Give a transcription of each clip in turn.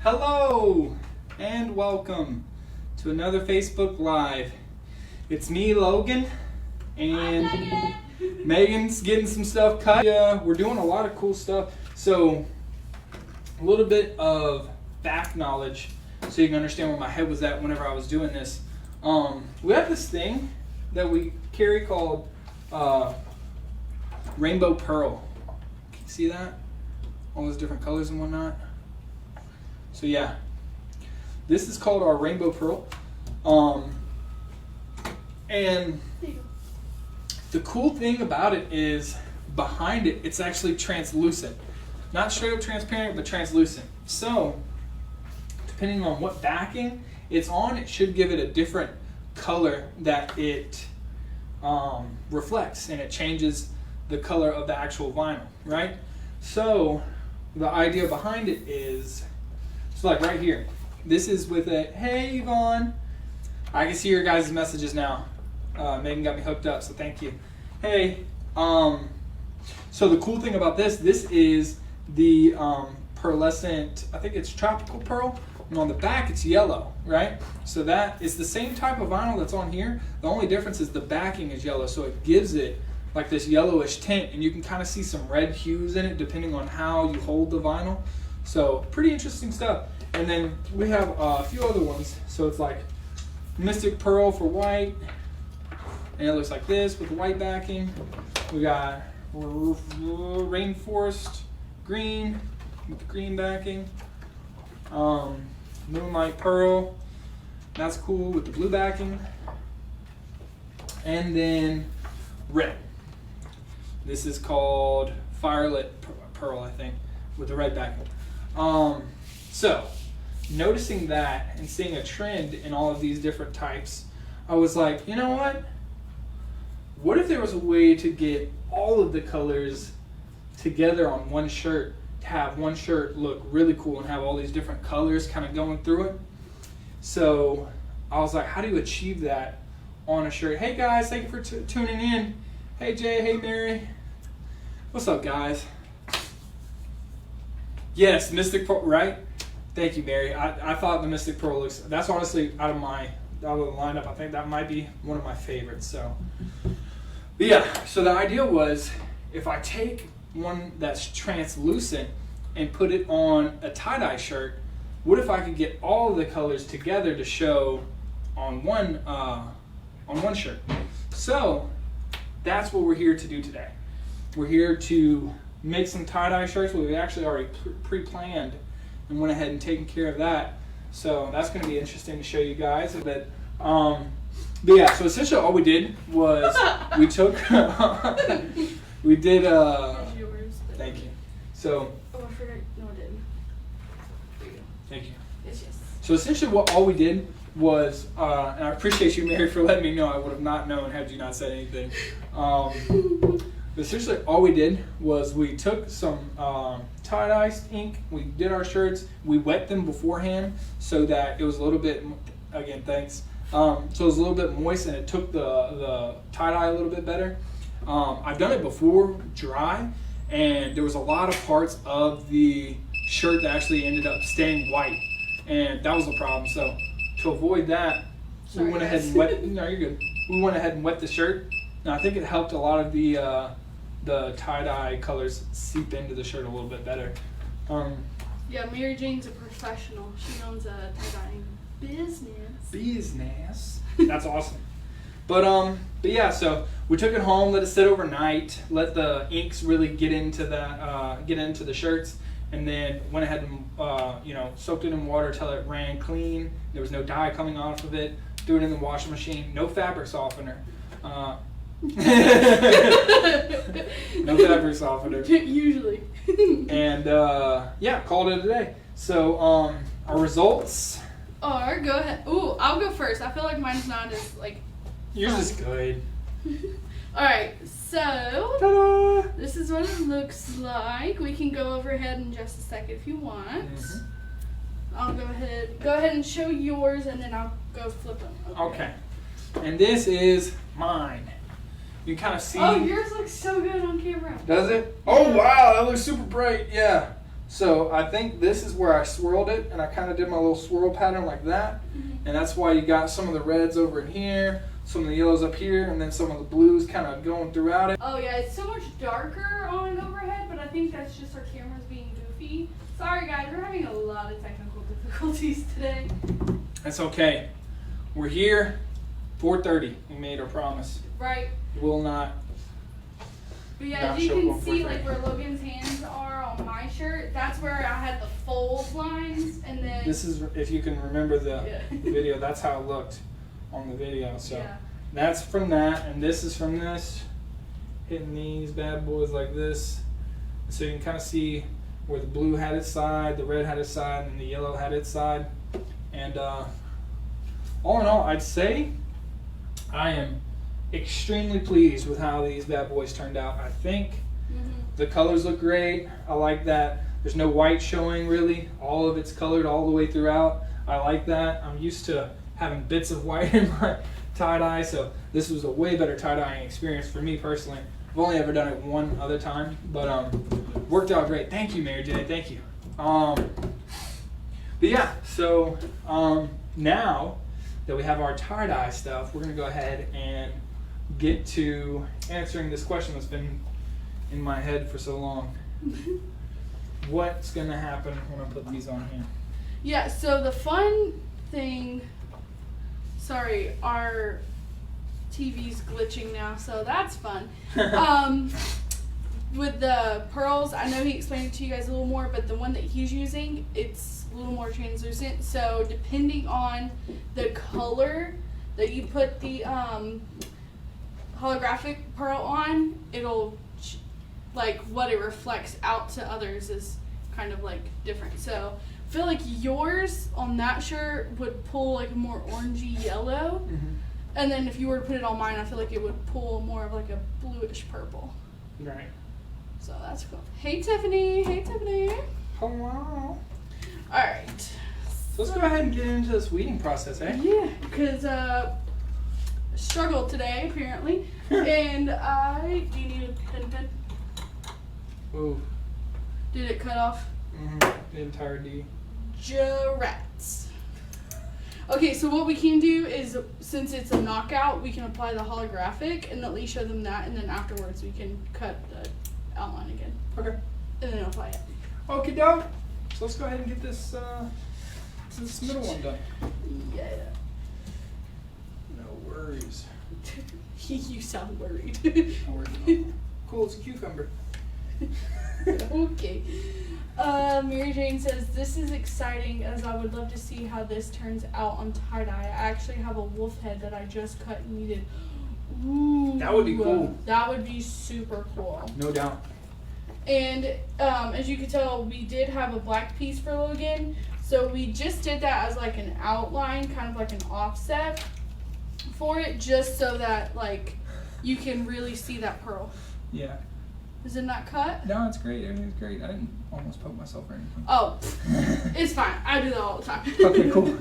Hello and welcome to another Facebook Live. It's me, Logan, and Megan's getting some stuff cut. We're doing a lot of cool stuff. So a little bit of back knowledge so you can understand where my head was at whenever I was doing this. We have this thing that we carry called rainbow pearl. Can you see that? All those different colors and whatnot. So yeah, this is called our rainbow pearl. And the cool thing about it is behind it, it's actually translucent. Not straight up transparent, but translucent. So depending on what backing it's on, it should give it a different color that it reflects, and it changes the color of the actual vinyl, right? So the idea behind it is, so like right here, this is with a, hey Yvonne, I can see your guys' messages now. Megan got me hooked up, so thank you. Hey, so the cool thing about this is the pearlescent, I think it's tropical pearl, and on the back it's yellow, right? So that is the same type of vinyl that's on here. The only difference is the backing is yellow, so it gives it like this yellowish tint, and you can kind of see some red hues in it depending on how you hold the vinyl. So pretty interesting stuff. And then we have a few other ones. So it's like Mystic Pearl for white, and it looks like this with the white backing. We got Rainforest Green with the green backing. Moonlight Pearl, that's cool with the blue backing. And then red. This is called Firelit Pearl, I think, with the red backing. So noticing that and seeing a trend in all of these different types, I was like, you know what? What if there was a way to get all of the colors together on one shirt, to have one shirt look really cool and have all these different colors kind of going through it? So I was like, how do you achieve that on a shirt? Hey guys, thank you for tuning in. Hey Jay, hey Mary. What's up guys? Yes, Mystic Pearl, right? Thank you, Mary. I thought the Mystic Pearl looks, that's honestly out of the lineup, I think that might be one of my favorites. So, but yeah, so the idea was if I take one that's translucent and put it on a tie-dye shirt, what if I could get all of the colors together to show on one shirt? So that's what we're here to do today. We're here to make some tie-dye shirts. We've actually already pre-planned and went ahead and taken care of that. So that's going to be interesting to show you guys. But yeah, so essentially all we did was we took, we did, That's yours, thank you. So, oh, I forgot. No, I didn't. There you go. thank you. Yes. So essentially all we did was, and I appreciate you, Mary, for letting me know. I would have not known had you not said anything. Essentially all we did was we took some tie-dye ink, we did our shirts, we wet them beforehand so that it was a little bit, again, thanks, so it was a little bit moist and it took the tie-dye a little bit better. I've done it before dry, and there was a lot of parts of the shirt that actually ended up staying white, and that was the problem. So to avoid that, we went ahead and wet, no, you're good. We went ahead and wet the shirt, and I think it helped a lot of the tie-dye colors seep into the shirt a little bit better. Yeah, Mary Jane's a professional. She owns a tie-dyeing business. That's awesome. But yeah, so we took it home, let it sit overnight, let the inks really get into the shirts, and then went ahead and soaked it in water till it ran clean. There was no dye coming off of it. Threw it in the washing machine. No fabric softener. No fabric softener. Usually. And yeah, called it a day. So our results. Or go ahead. Ooh, I'll go first. I feel like mine's not as like. Yours is good. All right, so Ta-da! this is what it looks like. We can go overhead in just a second if you want. Mm-hmm. I'll go ahead and show yours, and then I'll go flip them. Okay. And this is mine. You kind of see. Oh, yours looks so good on camera. Does it? Oh wow, that looks super bright. Yeah. So I think this is where I swirled it, and I kind of did my little swirl pattern like that. And that's why you got some of the reds over in here, some of the yellows up here, and then some of the blues kind of going throughout it. Oh yeah, it's so much darker on an overhead, but I think that's just our cameras being goofy. Sorry guys, we're having a lot of technical difficulties today. That's okay. We're here, 4:30. We made our promise. Right. Will not. But yeah, as you can see, like where Logan's hands are on my shirt, that's where I had the fold lines, and then This is, if you can remember the Yeah. video, that's how it looked on the video. So yeah. that's from that, and this is from this. Hitting these bad boys like this. So you can kind of see where the blue had its side, the red had its side, and the yellow had its side. And all in all, I'd say I am extremely pleased with how these bad boys turned out. I think the colors look great. I like that there's no white showing really. All of it's colored all the way throughout. I like that. I'm used to having bits of white in my tie-dye, so this was a way better tie-dyeing experience for me personally. I've only ever done it one other time, but worked out great. Thank you, Mary J. Thank you. But yeah, so now that we have our tie-dye stuff, we're gonna go ahead and get to answering this question that's been in my head for so long. What's gonna happen when I put these on here? Yeah, so the fun thing, sorry, our TV's glitching now, so that's fun. With the pearls, I know he explained it to you guys a little more, but the one that he's using, it's a little more translucent. So depending on the color that you put the holographic pearl on, it'll like what it reflects out to others is kind of like different. So I feel like yours on that shirt would pull like a more orangey yellow, and then if you were to put it on mine, I feel like it would pull more of like a bluish purple. Right. So that's cool. Hey Tiffany. Hey Tiffany. Hello. Alright. So let's go ahead and get into this weeding process, eh? Yeah, because struggled today apparently. And do you need a pen? Ooh. Did it cut off? The entire D. Jarats. Okay, so what we can do is, since it's a knockout, we can apply the holographic and at least show them that, and then afterwards we can cut the outline again. Okay. And then apply it. Okie doke. So let's go ahead and get this middle one done. Yeah. No worries. You sound worried. No worries at all. Cool as a cucumber. Okay. Mary Jane says, this is exciting as I would love to see how this turns out on tie-dye. I actually have a wolf head that I just cut and needed. Ooh. That would be cool. That would be super cool. No doubt. And as you can tell, we did have a black piece for Logan. So we just did that as like an outline, kind of like an offset for it, just so that like you can really see that pearl. Yeah. Is it not cut? No, it's great. Everything's great. I didn't almost poke myself or anything. Oh, it's fine. I do that all the time. Okay, cool.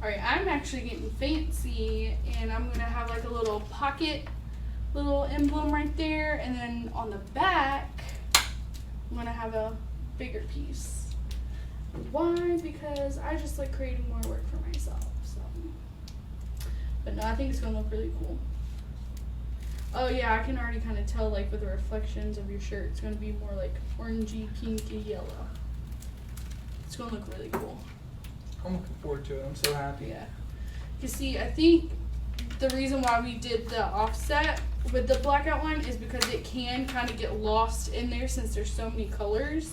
Alright, I'm actually getting fancy, and I'm going to have like a little pocket, little emblem right there, and then on the back, I'm going to have a bigger piece. Why? Because I just like creating more work for myself, so. But no, I think it's going to look really cool. Oh yeah, I can already kind of tell like with the reflections of your shirt, it's going to be more like orangey, pinky, yellow. It's going to look really cool. I'm looking forward to it. I'm so happy. Yeah. You see, I think the reason why we did the offset with the black outline is because it can kind of get lost in there since there's so many colors.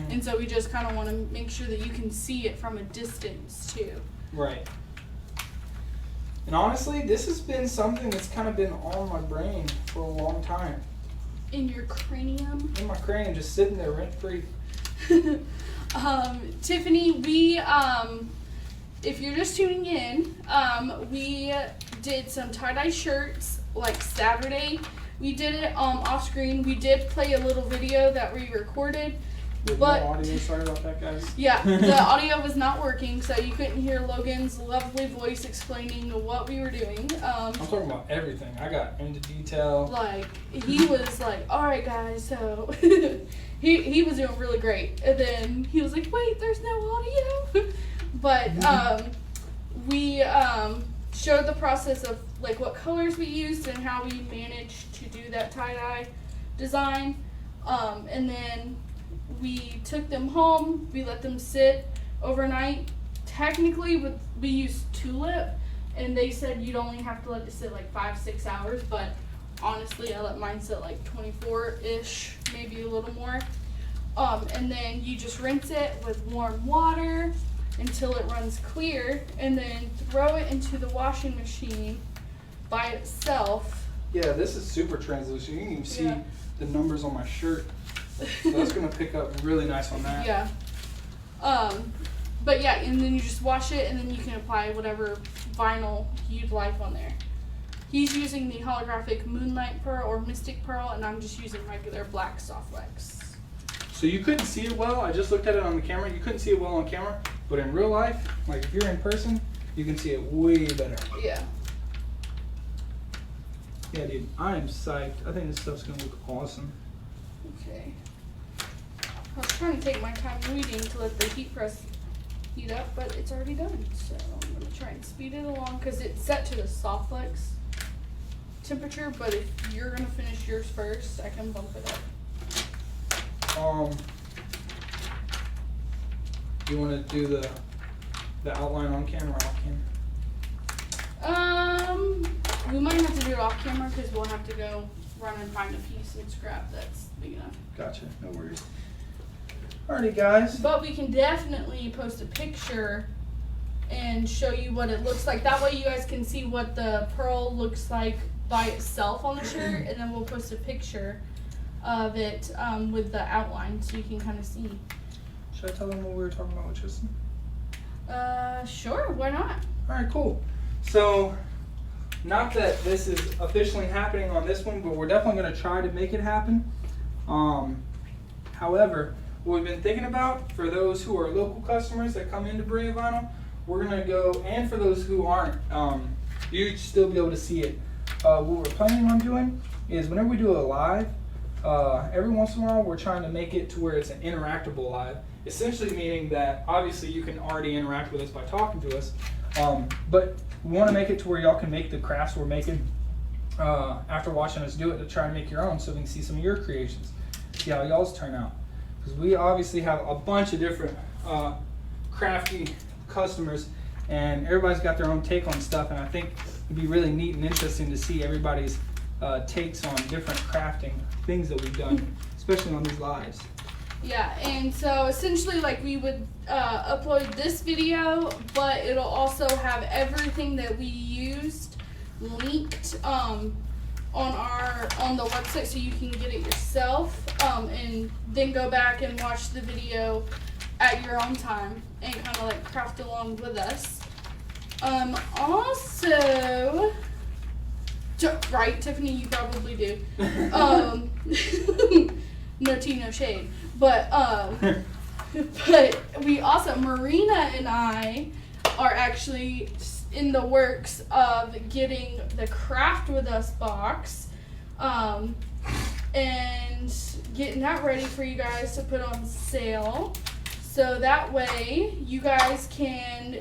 And so we just kind of want to make sure that you can see it from a distance too. Right. And honestly, this has been something that's kind of been on my brain for a long time. In your cranium? In my cranium, just sitting there rent-free. Tiffany, we, if you're just tuning in, we did some tie-dye shirts like Saturday. We did it off screen. We did play a little video that we recorded, With But- no audio, sorry about that, guys. Yeah, the audio was not working, so you couldn't hear Logan's lovely voice explaining what we were doing. I'm talking about everything. I got into detail. Like, he was like, alright guys, so he was doing really great. And then he was like, wait, there's no audio. But we showed the process of like what colors we used and how we managed to do that tie-dye design. And then we took them home, we let them sit overnight. Technically we used tulip, and they said you'd only have to let it sit like 5-6 hours, but honestly I let mine sit like 24-ish, maybe a little more. And then you just rinse it with warm water until it runs clear, and then throw it into the washing machine by itself. Yeah, this is super translucent. You can even see Yeah. the numbers on my shirt. So that's gonna pick up really nice on that. Yeah. But yeah, and then you just wash it, and then you can apply whatever vinyl you'd like on there. He's using the holographic Moonlight Pearl or Mystic Pearl, and I'm just using regular black soft wax. So you couldn't see it well. I just looked at it on the camera. You couldn't see it well on camera, but in real life, like if you're in person, you can see it way better. Yeah. Yeah, dude, I am psyched. I think this stuff's gonna look awesome. Okay. I was trying to take my time reading to let the heat press heat up, but it's already done. So I'm gonna try and speed it along because it's set to the soft flex temperature. But if you're gonna finish yours first, I can bump it up. You want to do the outline on camera, off camera? We might have to do it off camera because we'll have to go run and find a piece and scrap that's big enough. Gotcha. No worries. Alrighty, guys. But we can definitely post a picture and show you what it looks like. That way you guys can see what the pearl looks like by itself on the shirt, and then we'll post a picture of it with the outline so you can kind of see. Should I tell them what we were talking about with Tristan? Sure, why not? Alright, cool. So, not that this is officially happening on this one, but we're definitely going to try to make it happen. However, what we've been thinking about, for those who are local customers that come into Brea Vinyl, we're going to go, and for those who aren't, you'd still be able to see it. What we're planning on doing is whenever we do a live, every once in a while we're trying to make it to where it's an interactable live. Essentially meaning that obviously you can already interact with us by talking to us, but we want to make it to where y'all can make the crafts we're making after watching us do it, to try and make your own so we can see some of your creations, see how y'all's turn out. Because we obviously have a bunch of different crafty customers, and everybody's got their own take on stuff, and I think it'd be really neat and interesting to see everybody's takes on different crafting things that we've done, especially on these lives. Yeah, and so essentially like we would upload this video, but it'll also have everything that we used linked on the website so you can get it yourself, and then go back and watch the video at your own time and kind of like craft along with us. Also, right, Tiffany, you probably do. No tea, no shade. But but we also, Marina and I are actually in the works of getting the Craft With Us box, and getting that ready for you guys to put on sale. So that way you guys can,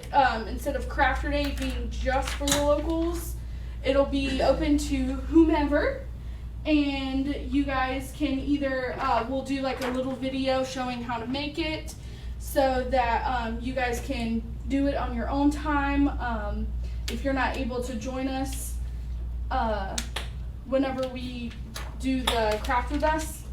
instead of Crafter Day being just for the locals, it'll be open to whomever. And you guys can either, we'll do like a little video showing how to make it so that you guys can do it on your own time. If you're not able to join us whenever we do the Craft With Us,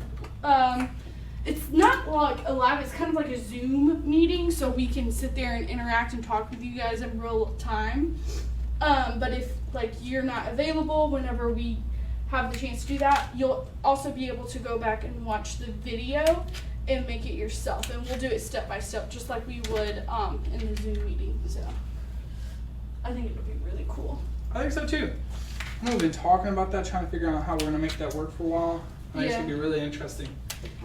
it's not like a live, it's kind of like a Zoom meeting, so we can sit there and interact and talk with you guys in real time. But if like you're not available whenever we have the chance to do that, you'll also be able to go back and watch the video and make it yourself, and we'll do it step by step just like we would in the Zoom meeting. So I think it'll be really cool. I think so too. I know we've been talking about that, trying to figure out how we're going to make that work for a while. I think it's going to be really interesting.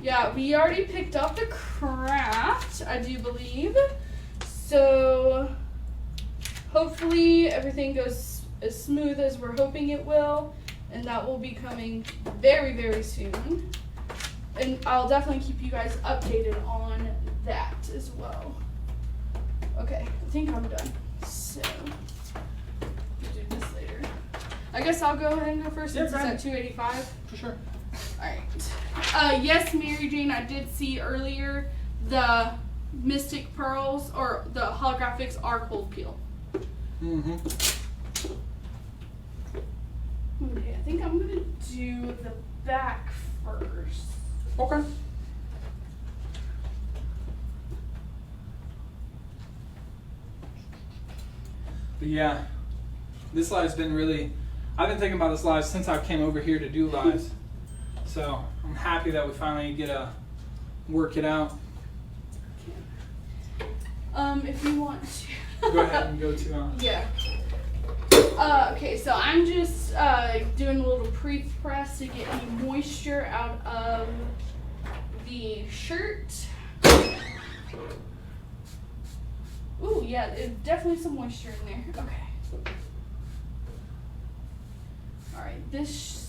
Yeah, we already picked up the craft, I do believe. So hopefully everything goes as smooth as we're hoping it will, and that will be coming very, very soon. And I'll definitely keep you guys updated on that as well. Okay, I think I'm done. So we'll do this later. I guess I'll go ahead and go first since it's at 285. For sure. Alright. Yes, Mary Jane, I did see earlier the Mystic Pearls or the holographics are cold peel. Mm-hmm. Okay, I think I'm gonna do the back first. Okay. But yeah, this live's been really, I've been thinking about this live since I came over here to do lives. So I'm happy that we finally get to work it out. If you want to. Go ahead and go to Yeah. Okay, so I'm just doing a little pre-press to get any moisture out of the shirt. Ooh, yeah, there's definitely some moisture in there. Okay. Alright, this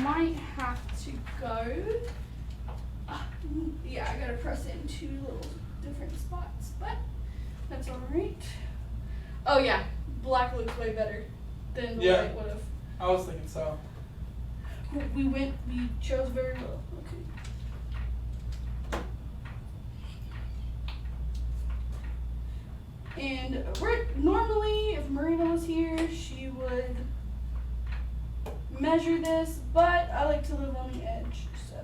might have to go. Yeah, I gotta press it in two little different spots, but that's alright. Oh yeah, black looks way better than the white would have. I was thinking so. We chose very well. Okay. And normally, if Marina was here, she would measure this, but I like to live on the edge, so.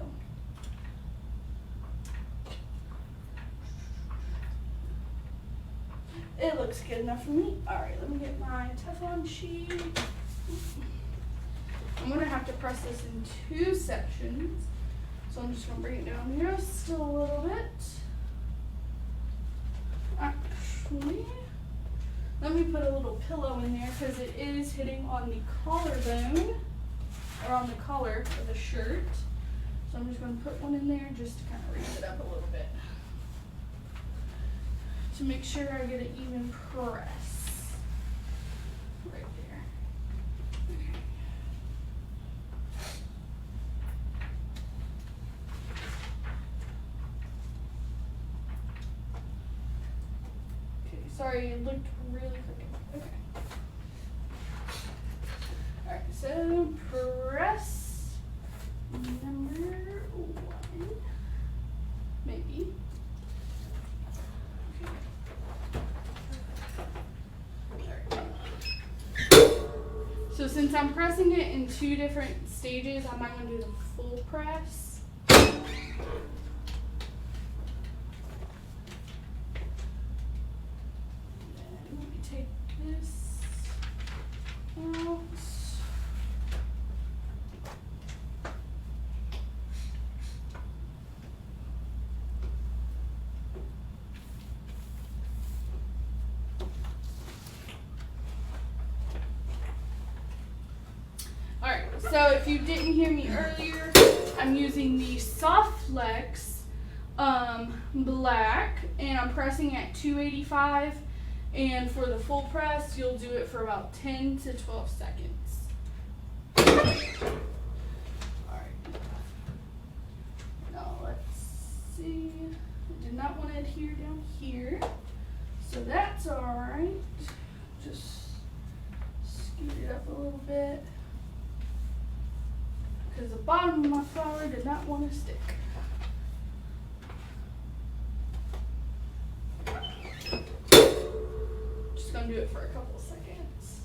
It looks good enough for me. Alright, let me get my Teflon sheet. I'm going to have to press this in two sections. So I'm just going to bring it down just a little bit. Actually, let me put a little pillow in there because it is hitting on the collarbone, or on the collar of the shirt. So I'm just going to put one in there just to kind of raise it up a little bit, to make sure I get an even press right there. Okay. Okay, sorry, it looked really crooked. Okay. Alright, so press number 1, maybe. So since I'm pressing it in two different stages, I'm not going to do the full press. And let me take this out. Alright, so if you didn't hear me earlier, I'm using the Soft Flex black, and I'm pressing at 285, and for the full press, you'll do it for about 10 to 12 seconds. Alright, now let's see, I did not want to adhere down here, so that's alright. Just scoot it up a little bit, because the bottom of my flower did not want to stick. Just gonna do it for a couple of seconds.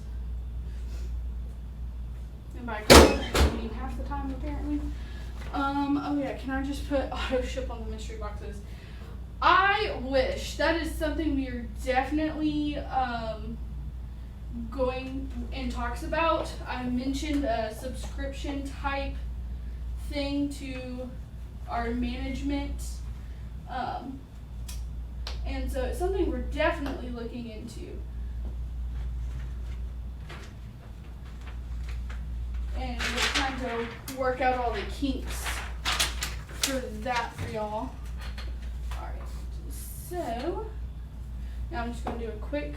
And by a couple, I mean half the time apparently. Oh yeah, can I just put auto ship on the mystery boxes? I wish. That is something we are definitely going in talks about. I mentioned a subscription type thing to our management, and so it's something we're definitely looking into. And we're trying to work out all the kinks for that for y'all. Alright, so now I'm just gonna do a quick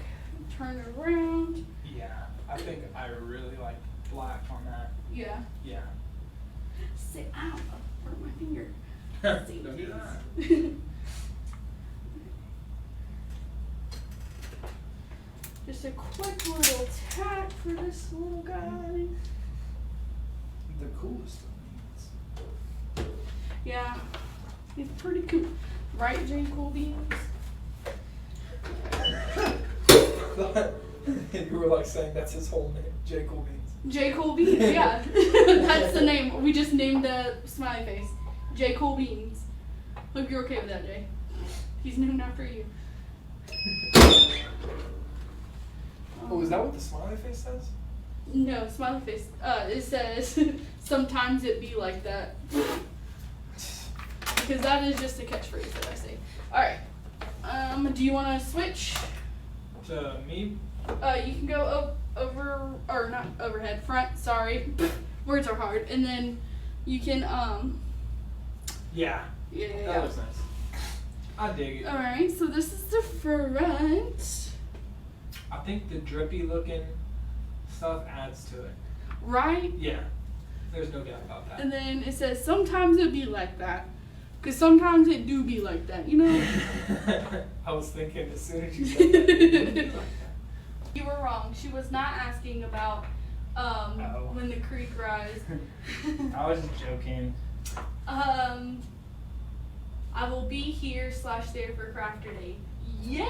turn around. Yeah, I think I really like black on that. Yeah. Yeah. Sit out. Hurt my finger. Don't do that. Just a quick little tack for this little guy. The coolest of these. Yeah, he's pretty cool. Right, J. Cool Beans? You were like saying that's his whole name, J. Cool Beans. J. Cool Beans, yeah. That's the name. We just named the smiley face. J. Cool Beans. Hope you're okay with that, Jay. He's named after you. Oh, is that what the smiley face says? No, smiley face. It says, sometimes it be like that. Because that is just a catchphrase that I say. Alright. Do you want to switch? To me? You can go over, or not overhead, front, sorry. Words are hard. And then you can, Yeah. yeah. That looks nice. I dig it. Alright, so this is the front. I think the drippy looking stuff adds to it. Right? Yeah. There's no doubt about that. And then it says, sometimes it be like that. Because sometimes it do be like that, you know? I was thinking as soon as you said that, it would be like that. You were wrong. She was not asking about when the creek rise. I was just joking. I will be here / there for Crafter Day. Yay!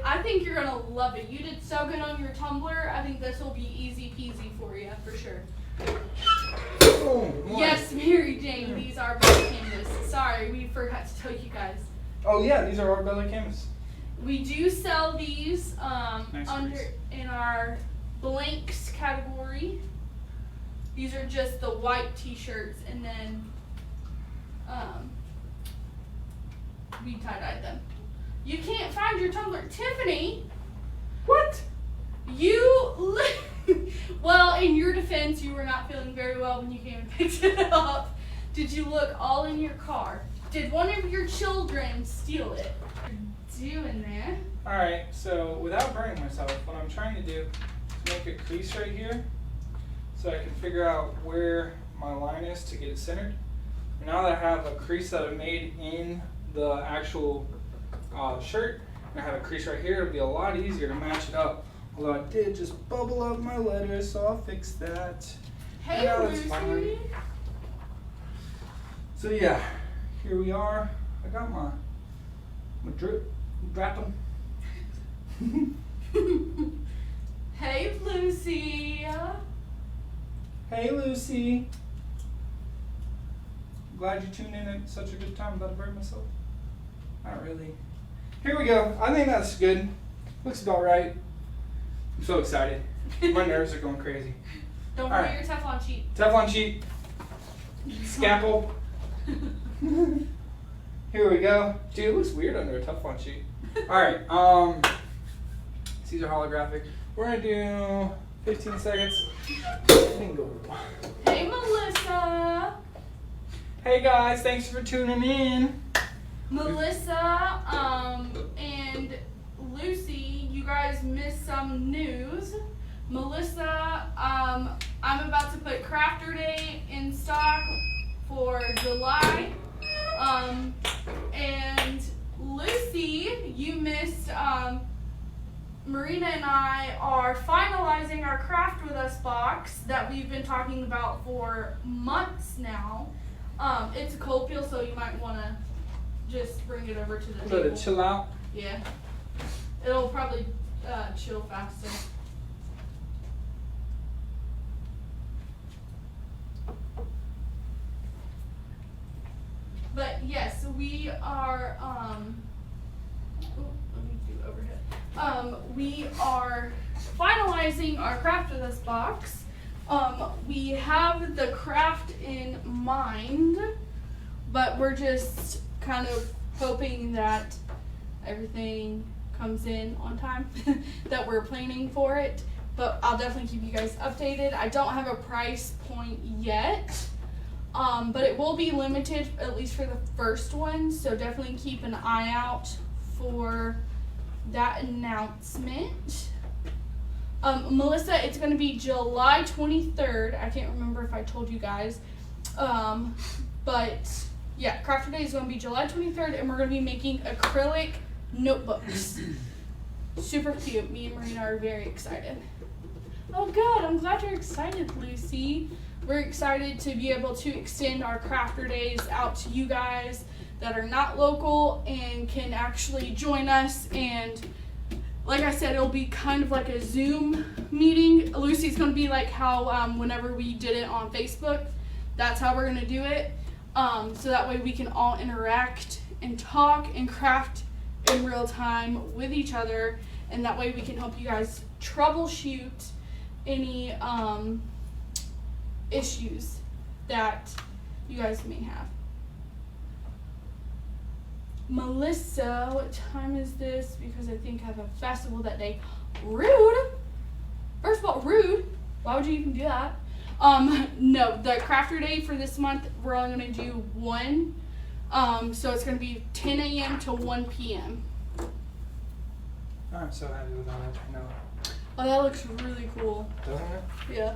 I think you're gonna love it. You did so good on your Tumblr. I think this will be easy peasy for you, for sure. Oh, Yes, Mary Jane, these are Bella Canvas. Sorry, we forgot to tell you guys. Oh yeah, these are our Bella Canvas. We do sell these Nice in our blanks category. These are just the white t-shirts, and then we tie-dyed them. You can't find your Tumblr. Tiffany! What? You, well, in your defense, you were not feeling very well when you came and picked it up. Did you look all in your car? Did one of your children steal it? Doing that. Alright, so without burning myself, what I'm trying to do is make a crease right here so I can figure out where my line is to get it centered. And now that I have a crease that I made in the actual shirt, and I have a crease right here, it'll be a lot easier to match it up. Although I did just bubble up my letters, so I'll fix that. Hey, Yeah, that's Lucy. fine. So yeah, here we are. I got my drip wrapping. Hey, Lucy. Hey Lucy. Glad you tuned in at such a good time. About to burn myself. Not really. Here we go. I think that's good. Looks about right. I'm so excited. My nerves are going crazy. Don't All forget right. your Teflon sheet. Teflon sheet. Scalpel. Here we go. Dude, it looks weird under a Teflon sheet. Alright, these are holographic. We're gonna do 15 seconds. Bingo. Hey, Melissa. Hey guys, thanks for tuning in. Melissa, and Lucy, you guys missed some news. Melissa, I'm about to put Crafter Day in stock for July. And Lucy, you missed, Marina and I are finalizing our Craft With Us box that we've been talking about for months now. It's a cold peel, so you might want to just bring it over to the table. Let it chill out. Yeah. It'll probably chill faster. But yes, we are let me do overhead. We are finalizing our Craft With Us box. We have the craft in mind, but we're just kind of hoping that everything comes in on time, that we're planning for it. But I'll definitely keep you guys updated. I don't have a price point yet. But it will be limited, at least for the first one, so definitely keep an eye out for that announcement. Melissa, it's going to be July 23rd. I can't remember if I told you guys. But yeah, Crafter Day is going to be July 23rd, and we're going to be making acrylic notebooks. Super cute. Me and Marina are very excited. Oh, good. I'm glad you're excited, Lucy. We're excited to be able to extend our Crafter Days out to you guys that are not local and can actually join us. And like I said, it'll be kind of like a Zoom meeting. Lucy's going to be like how whenever we did it on Facebook, that's how we're going to do it. So that way we can all interact and talk and craft in real time with each other. And that way we can help you guys troubleshoot any issues that you guys may have. Melissa, what time is this? Because I think I have a festival that day. Rude. First of all, rude. Why would you even do that? No, the Crafter Day for this month, we're only going to do one. So it's going to be 10 a.m. to 1 p.m. I'm so happy with that. I know. Oh, that looks really cool. Doesn't it? Yeah.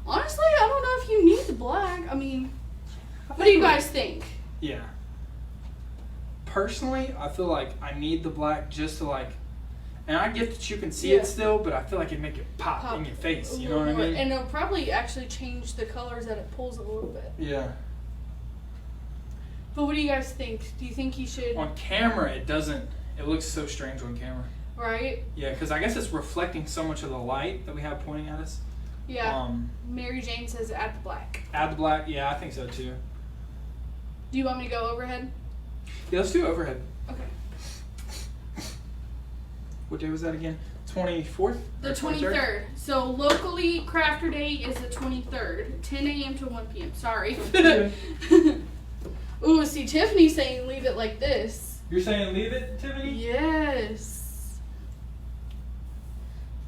Honestly, I don't know if you need the black. I mean, what do you guys think? Yeah. Personally, I feel like I need the black just to like, and I get that you can see it still, but I feel like it make it pop in your face. You know what I mean? And it'll probably actually change the colors that it pulls a little bit. Yeah. But what do you guys think? Do you think you should? On camera, it doesn't. It looks so strange on camera. Right? Yeah, because I guess it's reflecting so much of the light that we have pointing at us. Yeah. Mary Jane says add the black. Add the black? Yeah, I think so too. Do you want me to go overhead? Yeah, let's do overhead. Okay. What day was that again? 24th? The 23rd. So locally, Crafter Day is the 23rd. 10 a.m. to 1 p.m. Sorry. Ooh, see, Tiffany's saying leave it like this. You're saying leave it, Tiffany? Yes.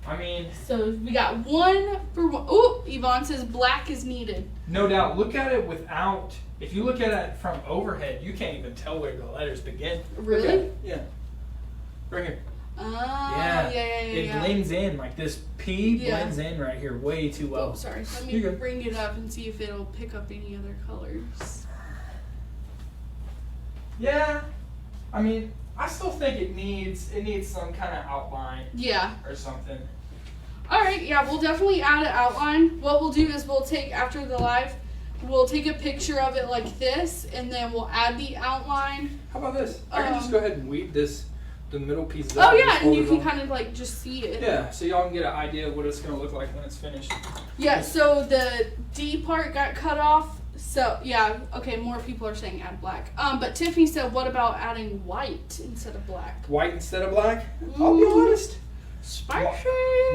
I mean... So we got 1 for 1. Ooh, Yvonne says black is needed. No doubt. Look at it without... If you look at it from overhead, you can't even tell where the letters begin. Really? Yeah. Right here. Yeah. It blends in. Like this P blends in right here way too well. Oh, sorry. Let me bring it up and see if it'll pick up any other colors. Yeah. I mean, I still think it needs some kind of outline. Yeah. Or something. All right. Yeah, we'll definitely add an outline. What we'll do is we'll take, after the live, we'll take a picture of it like this, and then we'll add the outline. How about this? I can just go ahead and weed the middle piece up. Oh, yeah, and you can kind of like just see it. Yeah, so y'all can get an idea of what it's going to look like when it's finished. Yeah, so the D part got cut off. So, yeah, okay, more people are saying add black. But Tiffany said, what about adding white instead of black? White instead of black? I'll be honest. Spicy.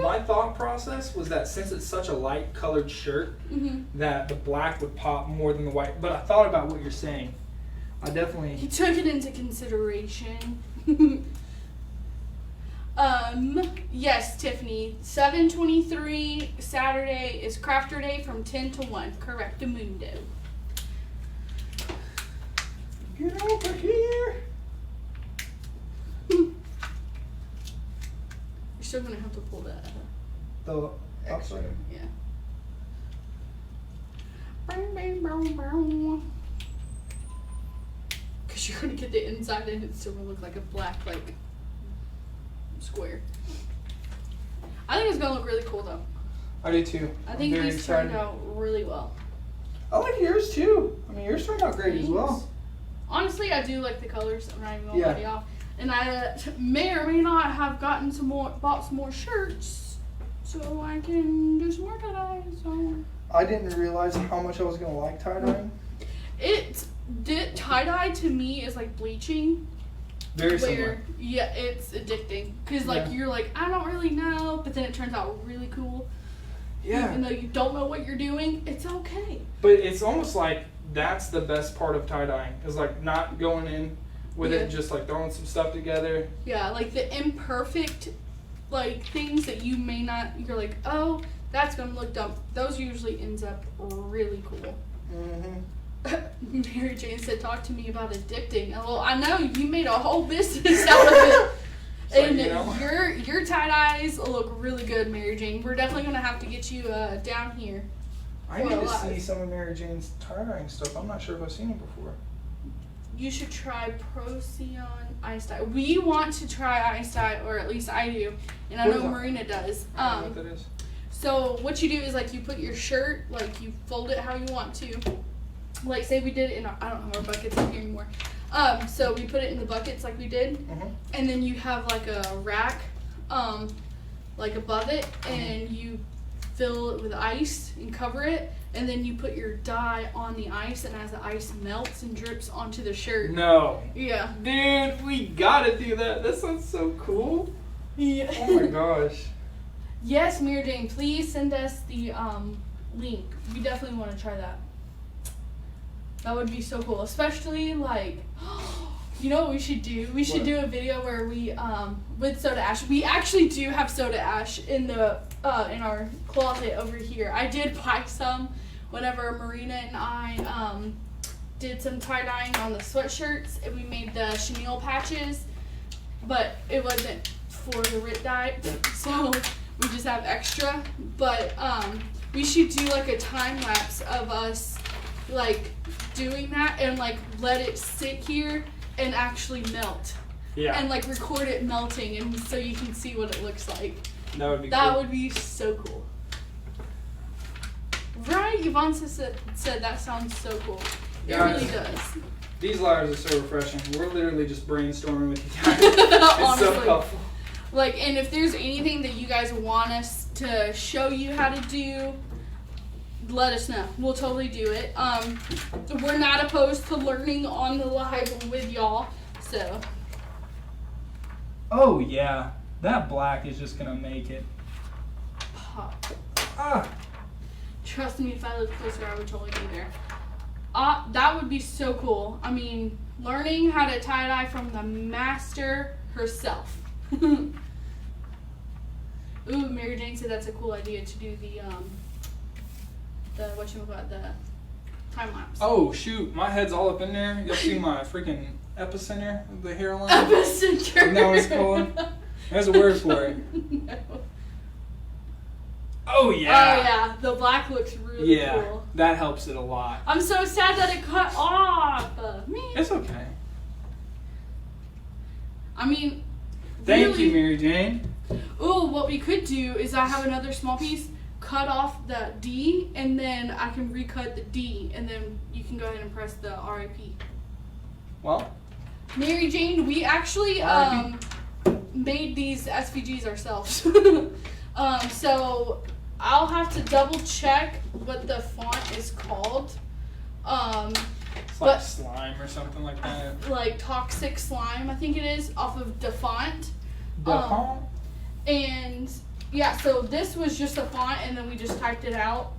My thought process was that since it's such a light colored shirt, that the black would pop more than the white. But I thought about what you're saying. I definitely... He took it into consideration. Yes, Tiffany. 7/23 Saturday is Crafter Day from 10 to 1. Correctamundo. Get over here. You're still gonna have to pull that. The extra. Yeah. Because you're gonna get the inside and it's still gonna look like a black square. I think it's gonna look really cool though. I do too. I think these turned out really well. I like yours too. I mean, yours turned out great as well. Honestly, I do like the colors. I'm not even gonna lie y'all. And I may or may not have gotten bought some more shirts, so I can do some more tie-dye. So I didn't realize how much I was gonna like tie-dyeing. Tie-dye to me is like bleaching. Very similar. Yeah, it's addicting. Because, you're like, I don't really know, but then it turns out really cool. Yeah. Even though you don't know what you're doing, it's okay. But it's almost like that's the best part of tie-dyeing. Is, like, not going in with it, just, like, throwing some stuff together. Yeah, like, the imperfect, things that you may not, you're like, oh, that's going to look dumb. Those usually ends up really cool. Mm-hmm. Mary Jane said, "Talk to me about addicting." Well, I know you made a whole business out of it. So, And you know. your tie-dyes look really good, Mary Jane. We're definitely going to have to get you down here. I need to see some of Mary Jane's tie-dyeing stuff. I'm not sure if I've seen it before. You should try Procyon Ice Dye. We want to try Ice Dye, or at least I do. And I What know is that? Marina does. I don't know what that is. So what you do is like you put your shirt, like you fold it how you want to. Like say we did it in, I don't have our buckets up here anymore. So we put it in the buckets like we did. Mm-hmm. And then you have like a rack, like above it, and you fill it with ice and cover it, and then you put your dye on the ice, and as the ice melts and drips onto the shirt. No. Yeah. Dude, we gotta do that. That sounds so cool. Yeah. Oh my gosh. Yes, Mira Jane, please send us the link. We definitely want to try that. That would be so cool, especially like, you know what we should do? We should do a video where we with soda ash. We actually do have soda ash in the in our closet over here. I did buy some whenever Marina and I did some tie-dyeing on the sweatshirts, and we made the chenille patches, but it wasn't for the RIT dye, so we just have extra. But we should do like a time lapse of us like doing that and like let it sit here and actually melt. Yeah. And like record it melting, and so you can see what it looks like. That would be That cool. would be so cool. Right? Yvonne said that sounds so cool. It Guys, really does. These lives are so refreshing. We're literally just brainstorming with you guys. It's Honestly. so helpful. Like, and if there's anything that you guys want us to show you how to do, let us know. We'll totally do it. We're not opposed to learning on the live with y'all, so. Oh yeah, that black is just gonna make it. Pop. Ah. Trust me, if I lived closer, I would totally be there. That would be so cool. I mean, learning how to tie-dye from the master herself. Ooh, Mary Jane said that's a cool idea to do the whatchamacallit, the time lapse. Oh shoot, my head's all up in there. You'll see my freaking epicenter of the hairline. Epicenter. Isn't that what it's called? There's a word for it. No. Oh yeah. Oh yeah, the black looks really Yeah, cool. that helps it a lot. I'm so sad that it cut off. Man. It's okay. I mean, Thank you, really- Mary Jane. Ooh, what we could do is I have another small piece, cut off the D, and then I can recut the D, and then you can go ahead and press the RIP. Well, Mary Jane, we actually RIP. made these SVGs ourselves. So I'll have to double check what the font is called. it's like But- slime or something like that. Like Toxic Slime, I think it is, off of the font. The And yeah, so this was just a font, and then we just typed it out.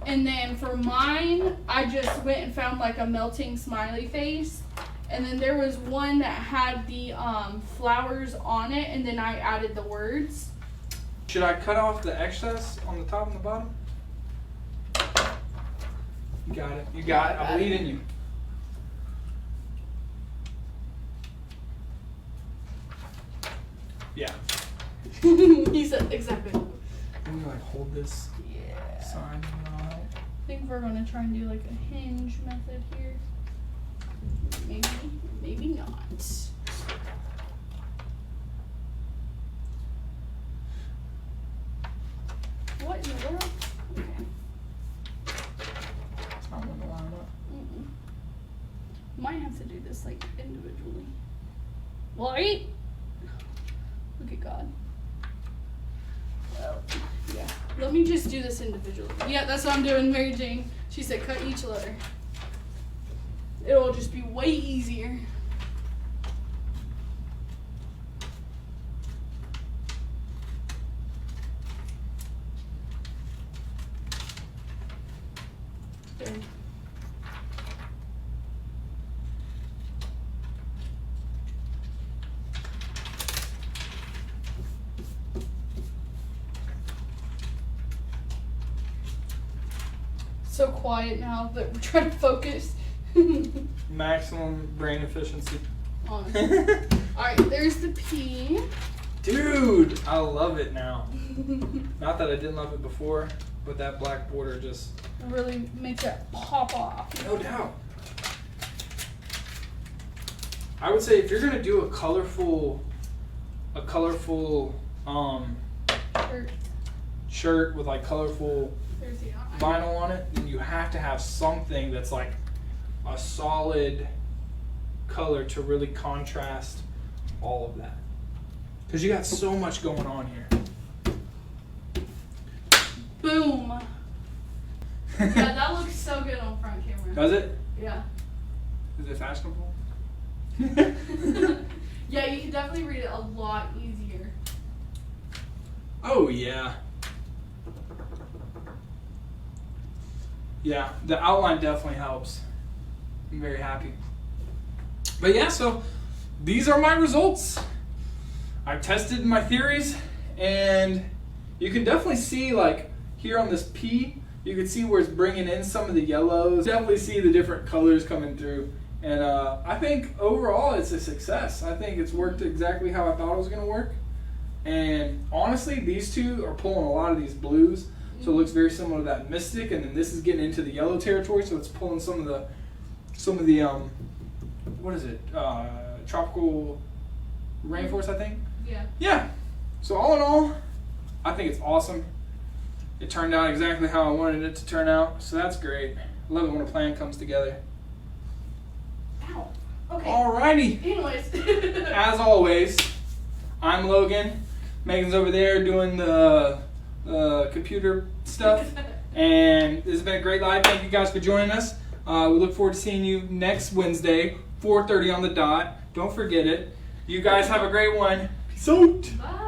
And then for mine, I just went and found like a melting smiley face. And then there was one that had the flowers on it, and then I added the words. Should I cut off the excess on the top and the bottom? You got it. You got it. I believe in you. Yeah. He said exactly. Let me like hold this Yeah. sign. I think we're gonna try and do like a hinge method here. Maybe, maybe not. What in the world? Okay. It's not going to line up. Might have to do this like individually. Right? Look at God. Well, yeah. Let me just do this individually. Yeah, that's what I'm doing, Mary Jane. She said cut each letter. It'll just be way easier. There. so quiet now that we're trying to focus. Maximum brain efficiency. Alright, there's the P. Dude, I love it now. Not that I didn't love it before, but that black border just really makes it pop off. no doubt. I would say if you're gonna do a colorful shirt with like colorful There's the eye. vinyl on it, then you have to have something that's like a solid color to really contrast all of that. Because you got so much going on here. Boom. Yeah, that looks so good on front camera. Does it? Yeah. Is it fashionable? Yeah, you can definitely read it a lot easier. Oh yeah. Yeah, the outline definitely helps. I'm very happy. But yeah, so these are my results. I've tested my theories, and you can definitely see, like here on this P, you can see where it's bringing in some of the yellows. Definitely see the different colors coming through. And I think overall it's a success. I think it's worked exactly how I thought it was going to work. And honestly, these two are pulling a lot of these blues. So it looks very similar to that Mystic, and then this is getting into the yellow territory, so it's pulling some of the what is it? Tropical rainforest, I think. Yeah. Yeah. So all in all, I think it's awesome. It turned out exactly how I wanted it to turn out, so that's great. I love it when a plan comes together. Ow. Okay. Alrighty. Anyways. As always, I'm Logan. Megan's over there doing the computer stuff. And this has been a great live. Thank you guys for joining us. We look forward to seeing you next Wednesday, 4:30 on the dot. Don't forget it. You guys have a great one. Peace out. Bye.